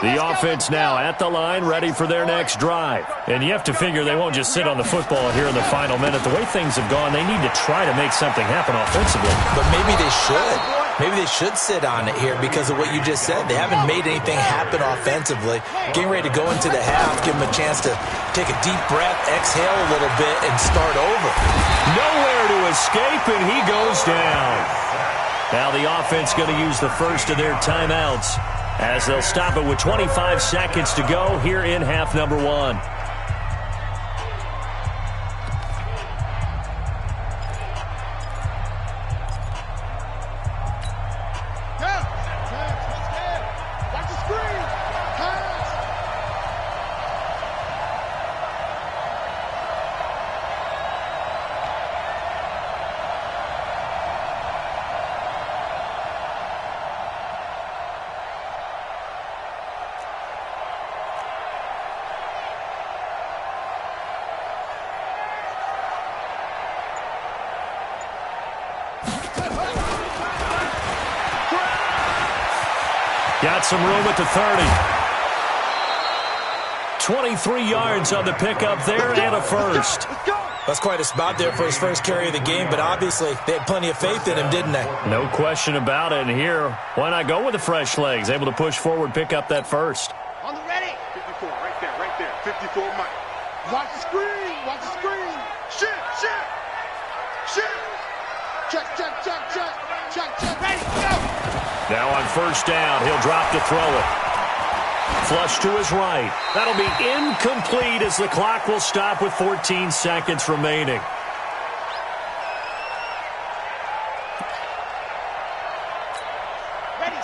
The offense now at the line, ready for their next drive. And you have to figure they won't just sit on the football here in the final minute. The way things have gone, they need to try to make something happen offensively. But maybe they should. Maybe they should sit on it here because of what you just said. They haven't made anything happen offensively. Getting ready to go into the half, give them a chance to take a deep breath, exhale a little bit, and start over. Nowhere to escape, and he goes down. Now the offense going to use the first of their timeouts as they'll stop it with 25 seconds to go here in half number one. Got some room at the 30. 23 yards on the pickup there and a first. That's quite a spot there for his first carry of the game, but obviously they had plenty of faith in him, didn't they? No question about it. And here, why not go with the fresh legs? Able to push forward, pick up that first. On the ready. 54, right there. 54, Mike. Watch the screen. Shit. Check. Ready, go. Now on first down, he'll drop to throw it. Flush to his right. That'll be incomplete as the clock will stop with 14 seconds remaining.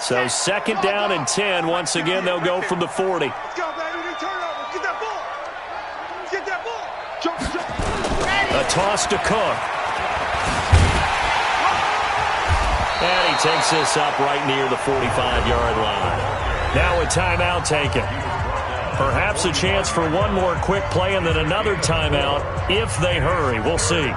So second down and 10. Once again, they'll go from the 40. Let's go, baby. Turnover. Get that ball. Get that ball. Jump. A toss to Cook. And he takes this up right near the 45-yard line. Now a timeout taken. Perhaps a chance for one more quick play and then another timeout if they hurry. We'll see.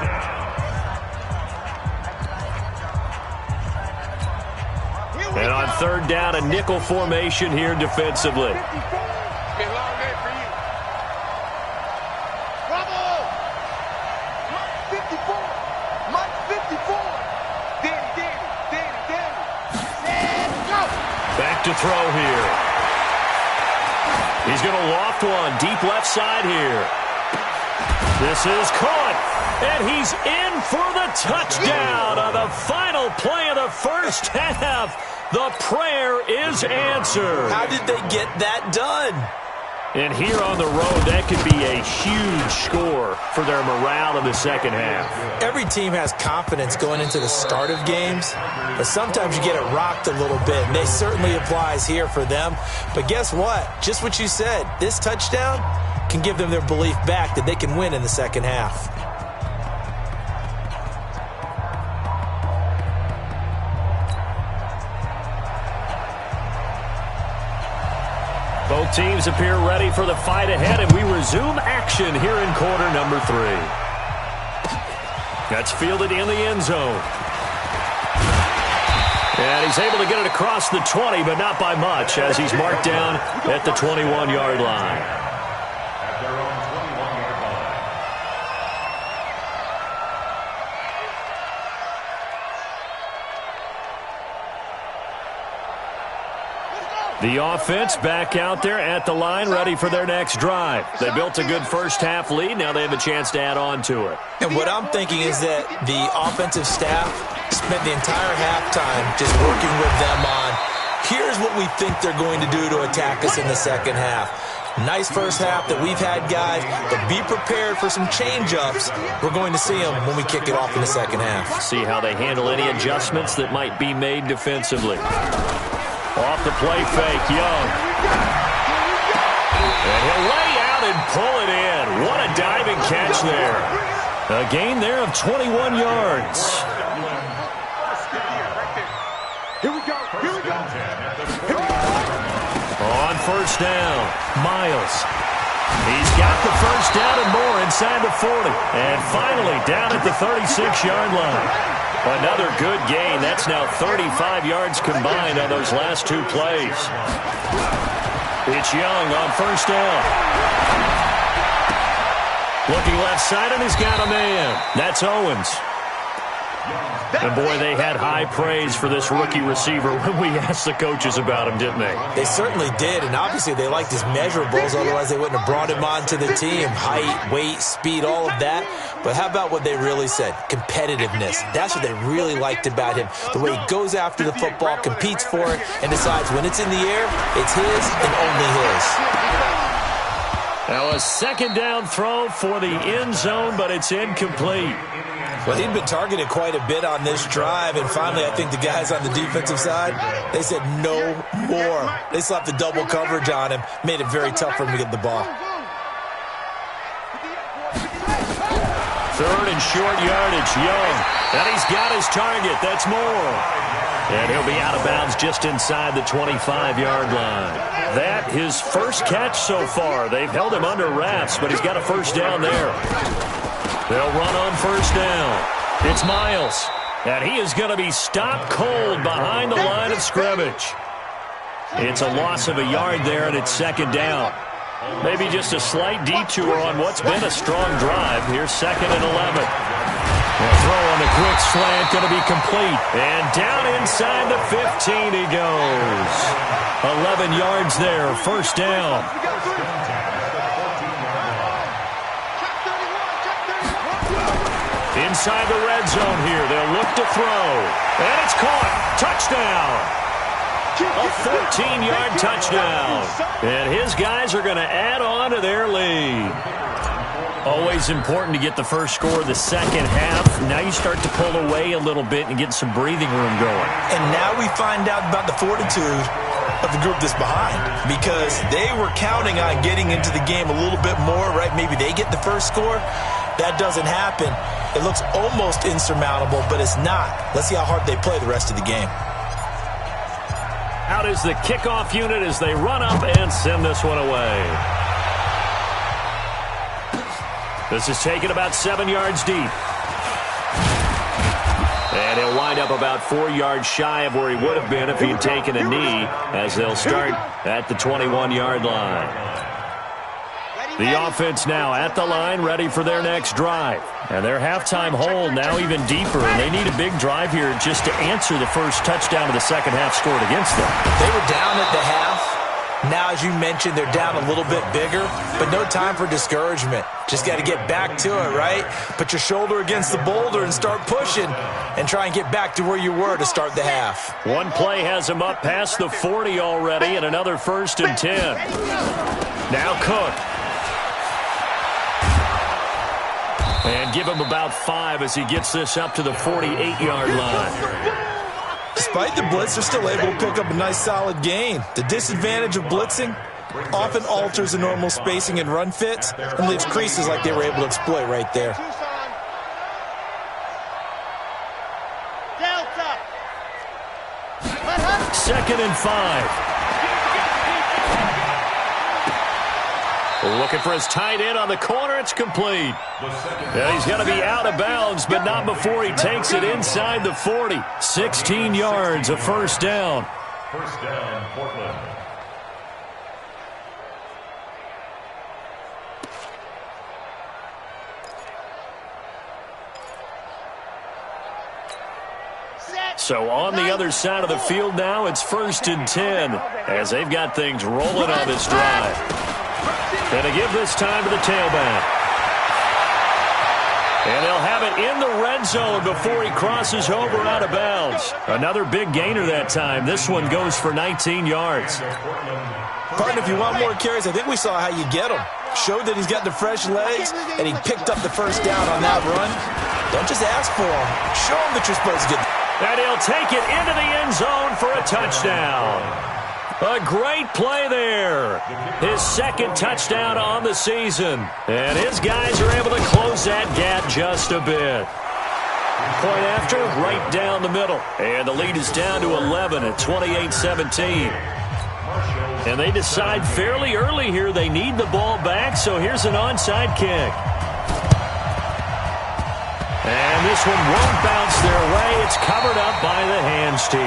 And on third down, a nickel formation here defensively. To throw here. He's going to loft one deep left side here. This is caught, and he's in for the touchdown on the final play of the first half. The prayer is answered. How did they get that done? And here on the road, that could be a huge score for their morale in the second half. Every team has confidence going into the start of games, but sometimes you get it rocked a little bit, and it certainly applies here for them. But guess what? Just what you said, this touchdown can give them their belief back that they can win in the second half. Both teams appear ready for the fight ahead, and we resume action here in quarter number 3. That's fielded in the end zone. And he's able to get it across the 20, but not by much, as he's marked down at the 21-yard line. The offense back out there at the line, ready for their next drive. They built a good first-half lead. Now they have a chance to add on to it. And what I'm thinking is that the offensive staff spent the entire halftime just working with them on, here's what we think they're going to do to attack us in the second half. Nice first half that we've had, guys, but be prepared for some change-ups. We're going to see them when we kick it off in the second half. See how they handle any adjustments that might be made defensively. Off the play fake, Young. And he'll lay out and pull it in. What a diving catch there. A gain there of 21 yards. Here we go. On first down, Miles. He's got the first down and more inside the 40. And finally down at the 36-yard line. Another good gain. That's now 35 yards combined on those last two plays. It's Young on first down. Looking left side, and he's got a man. That's Owens. And, boy, they had high praise for this rookie receiver when we asked the coaches about him, didn't they? They certainly did, and obviously they liked his measurables. Otherwise, they wouldn't have brought him onto the team. Height, weight, speed, all of that. But how about what they really said? Competitiveness. That's what they really liked about him. The way he goes after the football, competes for it, and decides when it's in the air, it's his and only his. Now a second down throw for the end zone, but it's incomplete. Well, he'd been targeted quite a bit on this drive, and finally I think the guys on the defensive side, they said no more. They slapped the double coverage on him, made it very tough for him to get the ball. Third and short yardage, Young. And he's got his target. That's Moore. And he'll be out of bounds just inside the 25-yard line. That his first catch so far. They've held him under wraps, but he's got a first down there. They'll run on first down. It's Miles. And he is going to be stopped cold behind the line of scrimmage. It's a loss of a yard there, and it's second down. Maybe just a slight detour on what's been a strong drive. Here's second and 11. The throw on the quick slant going to be complete. And down inside the 15 he goes. 11 yards there, first down. Inside the red zone here. They'll look to throw. And it's caught. Touchdown. A 14-yard touchdown. And his guys are going to add on to their lead. Always important to get the first score of the second half. Now you start to pull away a little bit and get some breathing room going. And now we find out about the fortitude of the group that's behind, because they were counting on getting into the game a little bit more, right? Maybe they get the first score. That doesn't happen. It looks almost insurmountable, but it's not. Let's see how hard they play the rest of the game. Out is the kickoff unit as they run up and send this one away. This is taken about 7 yards deep. And he'll wind up about 4 yards shy of where he would have been if he'd taken a knee, as they'll start at the 21-yard line. The offense now at the line, ready for their next drive. And their halftime hole now even deeper, and they need a big drive here just to answer the first touchdown of the second half scored against them. They were down at the half. Now, as you mentioned, they're down a little bit bigger, but no time for discouragement. Just got to get back to it, right? Put your shoulder against the boulder and start pushing and try and get back to where you were to start the half. One play has them up past the 40 already, and another 1st and 10. Now Cook. And give him about 5 as he gets this up to the 48-yard line. Despite the blitz, they're still able to pick up a nice solid gain. The disadvantage of blitzing often alters the normal spacing and run fits and leaves creases like they were able to exploit right there. Second and 5. Looking for his tight end on the corner. It's complete. Yeah, he's going to be out of bounds, but not before he takes it inside the 40. 16 yards, a first down. First down, Portland. So on the other side of the field now, it's 1st and 10 as they've got things rolling on this drive. And to give this time to the tailback. And they'll have it in the red zone before he crosses over out of bounds. Another big gainer that time. This one goes for 19 yards. Partner, if you want more carries, I think we saw how you get them. Showed that he's got the fresh legs, and he picked up the first down on that run. Don't just ask for them. Show them that you're supposed to get them. And he'll take it into the end zone for a touchdown. A great play there. His second touchdown on the season. And his guys are able to close that gap just a bit. Point after, right down the middle. And the lead is down to 11 at 28-17. And they decide fairly early here they need the ball back, so here's an onside kick. And this one won't bounce their way. It's covered up up by the hands team.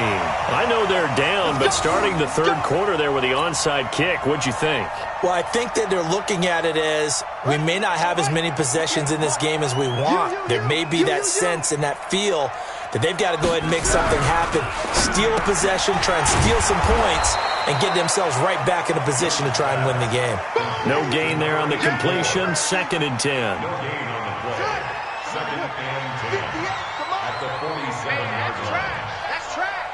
I know they're down, but starting the third quarter there with the onside kick, what'd you think? Well, I think that they're looking at it as we may not have as many possessions in this game as we want. There may be that sense and that feel that they've got to go ahead and make something happen, steal a possession, try and steal some points, and get themselves right back in a position to try and win the game. No gain there on the completion, 2nd and 10. No gain on the play. 2nd and 10. At the 47-yard line. That's trash.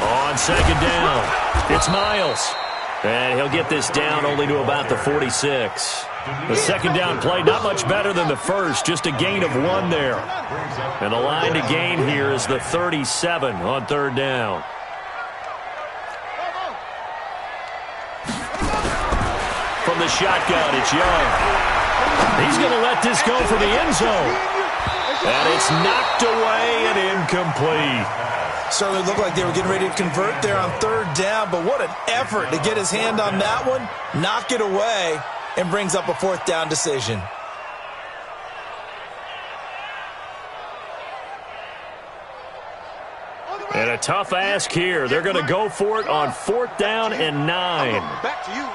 On 2nd down, it's Miles. And he'll get this down only to about the 46. The 2nd down play, not much better than the first, just a gain of 1 there. And the line to gain here is the 37 on 3rd down. From the shotgun, it's Young. He's going to let this go for the end zone. And it's knocked away and incomplete. Certainly looked like they were getting ready to convert there on 3rd down, but what an effort to get his hand on that one, knock it away, and brings up a 4th down decision. And a tough ask here. They're going to go for it on 4th down and 9. Back to you.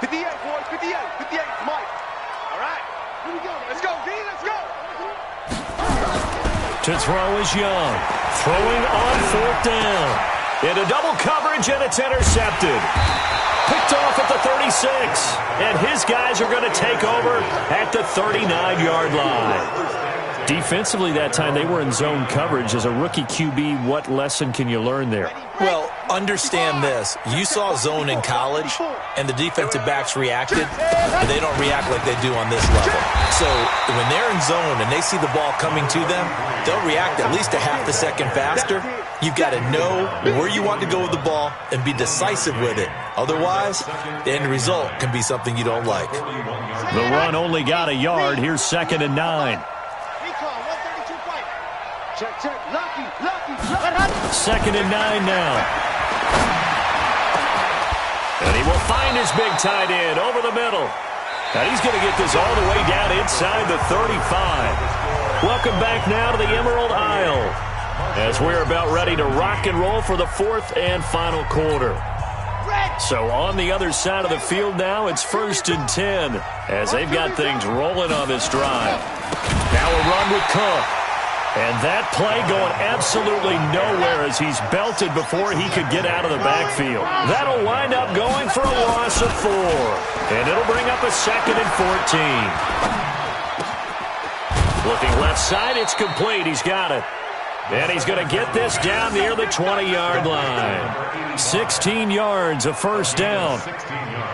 58, boys, 58, 58, Mike. All right, here we go. Let's go, D, let's go. To throw is Young. Throwing on 4th down. Into double coverage, and it's intercepted. Picked off at the 36. And his guys are going to take over at the 39-yard line. Defensively that time, they were in zone coverage. As a rookie QB, what lesson can you learn there? Well, understand this. You saw zone in college, and the defensive backs reacted, but they don't react like they do on this level. So when they're in zone and they see the ball coming to them, they'll react at least a half a second faster. You've got to know where you want to go with the ball and be decisive with it. Otherwise, the end result can be something you don't like. The run only got a yard. Here's 2nd and 9. Check, check, lucky. 2nd and 9 now. And he will find his big tight end over the middle. And he's going to get this all the way down inside the 35. Welcome back now to the Emerald Isle, as we're about ready to rock and roll for the 4th and final quarter. So on the other side of the field now, it's 1st and 10, as they've got things rolling on this drive. Now a run with Cook. And that play going absolutely nowhere as he's belted before he could get out of the backfield. That'll wind up going for a loss of 4. And it'll bring up a 2nd and 14. Looking left side, it's complete. He's got it. And he's going to get this down near the 20-yard line. 16 yards, a 1st down.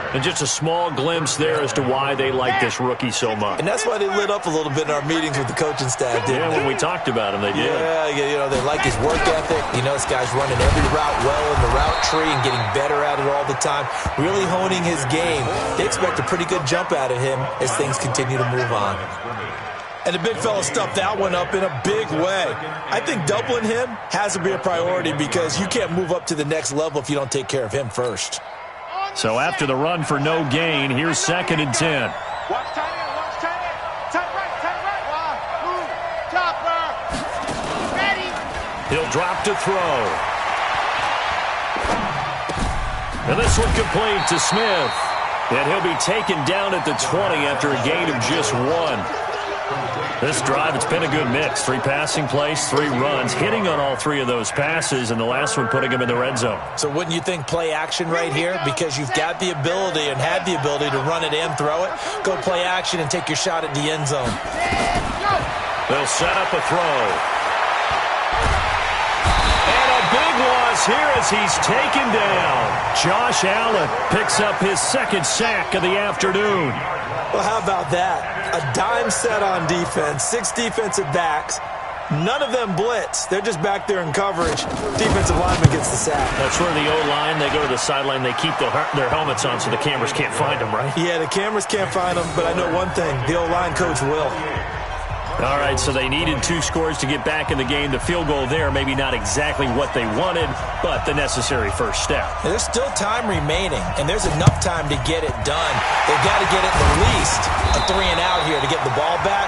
And just a small glimpse there as to why they like this rookie so much. And that's why they lit up a little bit in our meetings with the coaching staff, didn't they? When we talked about him, they did. Yeah, you know, they like his work ethic. You know, this guy's running every route well in the route tree and getting better at it all the time, really honing his game. They expect a pretty good jump out of him as things continue to move on. And the big fella stuffed that one up in a big way. I think doubling him has to be a priority because you can't move up to the next level if you don't take care of him first. So after the run for no gain, here's 2nd and 10. Watch tight end, tight right. Move, chopper. Ready. He'll drop to throw. And this one complete to Smith. And he'll be taken down at the 20 after a gain of just 1. This drive, it's been a good mix. 3 passing plays, 3 runs, hitting on all 3 of those passes, and the last one putting him in the red zone. So wouldn't you think play action right here? Because you've got the ability and had the ability to run it and throw it. Go play action and take your shot at the end zone. They'll set up a throw. And a big loss here as he's taken down. Josh Allen picks up his 2nd sack of the afternoon. Well, how about that? A dime set on defense, 6 defensive backs. None of them blitz. They're just back there in coverage. Defensive lineman gets the sack. That's where the O-line, they go to the sideline, they keep their helmets on so the cameras can't find them, right? Yeah, the cameras can't find them, but I know one thing. The O-line coach will. All right, so they needed 2 scores to get back in the game. The field goal there, maybe not exactly what they wanted, but the necessary first step. There's still time remaining, and there's enough time to get it done. They've got to get at least a 3 and out here to get the ball back.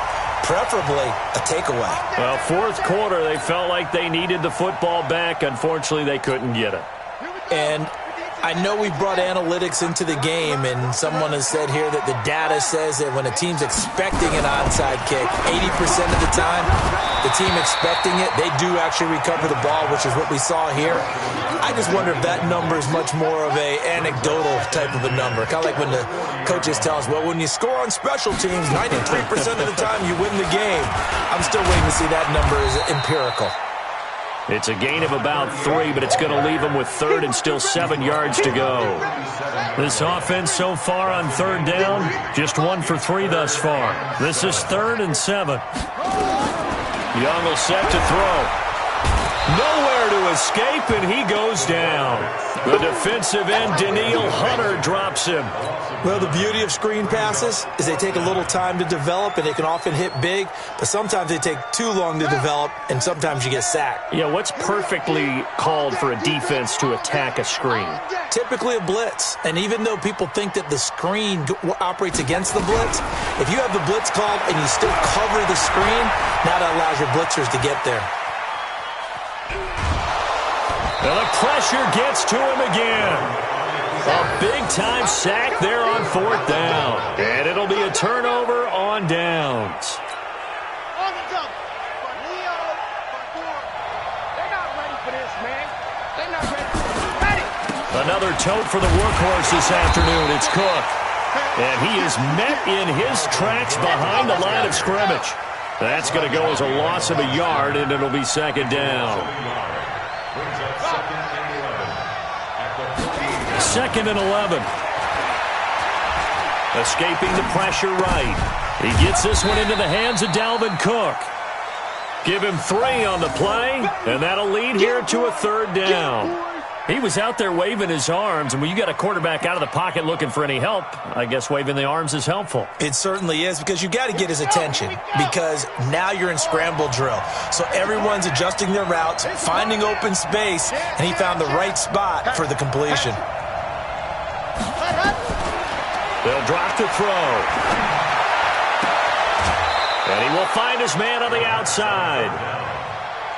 preferably a takeaway. Well, fourth quarter, they felt like they needed the football back. Unfortunately, they couldn't get it. And I know we brought analytics into the game, and someone has said here that the data says that when a team's expecting an onside kick, 80% of the time, the team expecting it, they do actually recover the ball, which is what we saw here. I just wonder if that number is much more of a anecdotal type of a number. Kind of like when the coaches tell us, well, when you score on special teams, 93% of the time you win the game. I'm still waiting to see that number is empirical. It's a gain of about 3, but it's going to leave them with third and still 7 yards to go. This offense so far on third down, just 1 for 3 thus far. This is 3rd and 7. Young will set to throw. Nowhere to escape, and he goes down. The defensive end, Daniil Hunter, drops him. Well, the beauty of screen passes is they take a little time to develop, and they can often hit big, but sometimes they take too long to develop, and sometimes you get sacked. Yeah, what's perfectly called for a defense to attack a screen? Typically a blitz, and even though people think that the screen operates against the blitz, if you have the blitz called and you still cover the screen, now that allows your blitzers to get there. And the pressure gets to him again. A big-time sack there on 4th down. And it'll be a turnover on downs. On the double. But Leo, they're not ready for this, man. They're not ready. Ready. Another tote for the workhorse this afternoon. It's Cook. And he is met in his tracks behind the line of scrimmage. That's going to go as a loss of a yard, and it'll be 2nd down. 2nd and 11. Escaping the pressure right. He gets this one into the hands of Dalvin Cook. Give him 3 on the play, and that'll lead here to a 3rd down. He was out there waving his arms, and when you got a quarterback out of the pocket looking for any help, I guess waving the arms is helpful. It certainly is, because you got to get his attention, because now you're in scramble drill. So everyone's adjusting their routes, finding open space, and he found the right spot for the completion. They'll drop to throw. And he will find his man on the outside.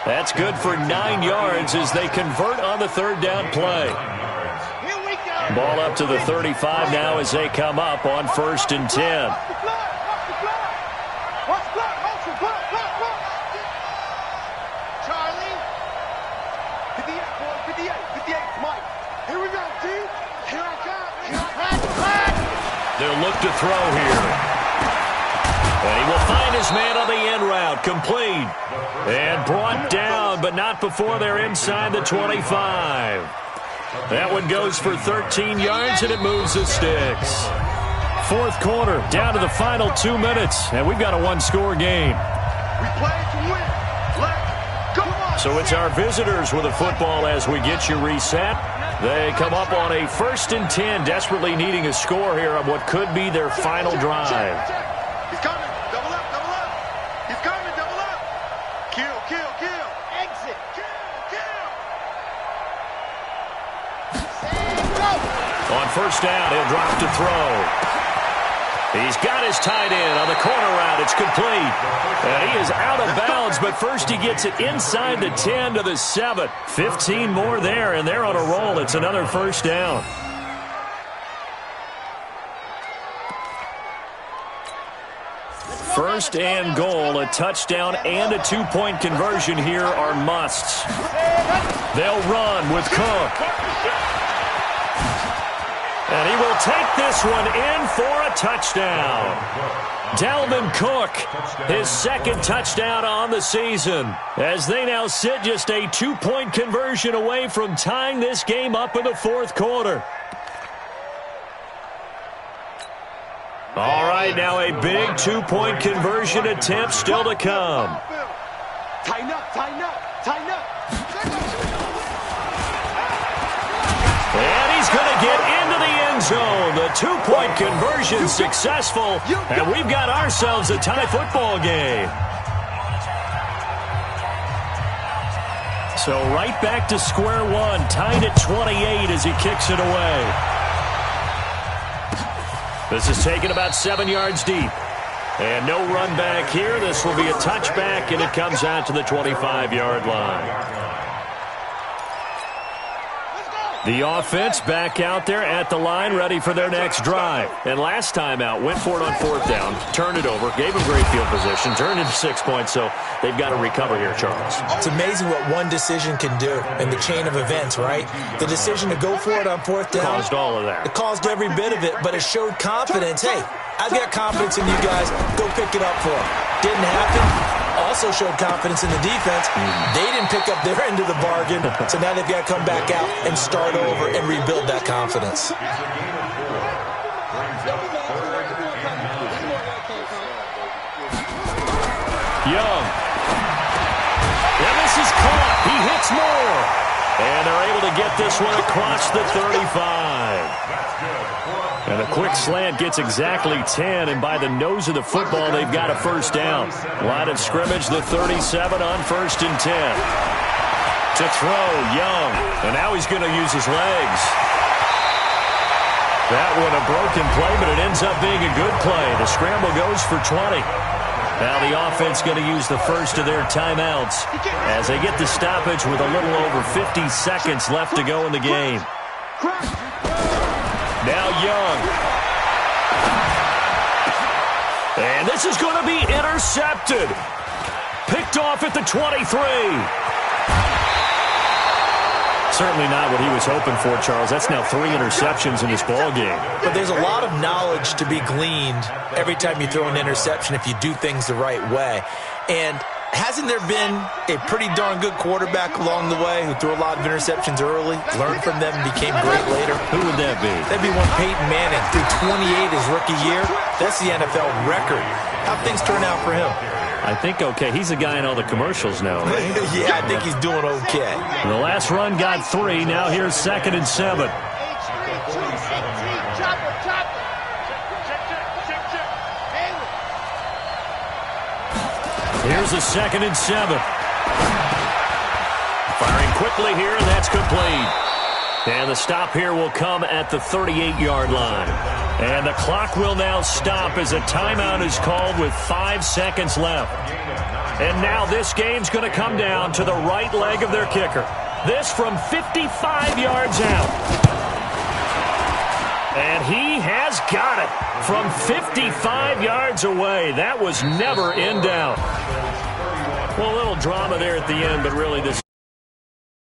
That's good for 9 yards as they convert on the 3rd down play. Ball up to the 35 now as they come up on 1st and 10. Charlie. 58, 58, Mike. Here we go, G. Here I come. They'll look to throw here. And he will find his man on the end route, complete. And brought down, but not before they're inside the 25. That one goes for 13 yards, and it moves the sticks. 4th quarter, down to the final 2 minutes, and we've got a 1-score game. We play to win. Let's go. So it's our visitors with the football as we get you reset. They come up on a 1st and 10, desperately needing a score here on what could be their final drive. He's coming. Double up, double up. He's coming, double up. Kill, kill, kill. Exit. Kill, kill. On 1st down, he'll drop to throw. He's got his tight end on the corner route. It's complete. And he is out of bounds, but first he gets it inside the 10 to the 7. 15 more there, and they're on a roll. It's another 1st down. First and goal, a touchdown and a 2-point conversion here are musts. They'll run with Cook. And he will take this one in for a touchdown. Dalvin Cook, his 2nd touchdown on the season, as they now sit just a 2-point conversion away from tying this game up in the 4th quarter. All right, now a big 2-point conversion attempt still to come. Tighten up, tighten up, tighten up. And he's going to get into the end zone. The 2-point conversion successful, and we've got ourselves a tie football game. So right back to square one, tied at 28 as he kicks it away. This is taken about 7 yards deep. And no run back here. This will be a touchback, and it comes out to the 25-yard line. The offense back out there at the line, ready for their next drive. And last time out, went for it on fourth down, turned it over, gave them great field position, turned into 6 points, so they've got to recover here, Charles. It's amazing what one decision can do in the chain of events, right? The decision to go for it on fourth down. Caused all of that. It caused every bit of it, but it showed confidence. Hey, I've got confidence in you guys. Go pick it up for them. Didn't happen. Also showed confidence in the defense. They didn't pick up their end of the bargain, so now they've got to come back out and start over and rebuild that confidence. Young. And this is caught. He hits more. And they're able to get this one across the 35. And a quick slant gets exactly 10, and by the nose of the football, they've got a first down. Line of scrimmage, the 37 on 1st and 10. To throw, Young. And now he's going to use his legs. That one a broken play, but it ends up being a good play. The scramble goes for 20. Now the offense going to use the first of their timeouts as they get the stoppage with a little over 50 seconds left to go in the game. Now Young. And this is going to be intercepted. Picked off at the 23. Certainly not what he was hoping for, Charles. That's now 3 interceptions in this ball game. But there's a lot of knowledge to be gleaned every time you throw an interception if you do things the right way. And hasn't there been a pretty darn good quarterback along the way who threw a lot of interceptions early, learned from them, and became great later? Who would that be? That'd be one Peyton Manning. Threw 28 his rookie year. That's the NFL record. How'd things turn out for him? I think okay. He's a guy in all the commercials now, right? Yeah, I think he's doing okay. The last run got 3. Now here's 2nd and 7. Here's a 2nd and 7. Firing quickly here, and that's complete. And the stop here will come at the 38-yard line. And the clock will now stop as a timeout is called with 5 seconds left. And now this game's going to come down to the right leg of their kicker. This from 55 yards out. And he has got it from 55 yards away. That was never in doubt. Well, a little drama there at the end, but really this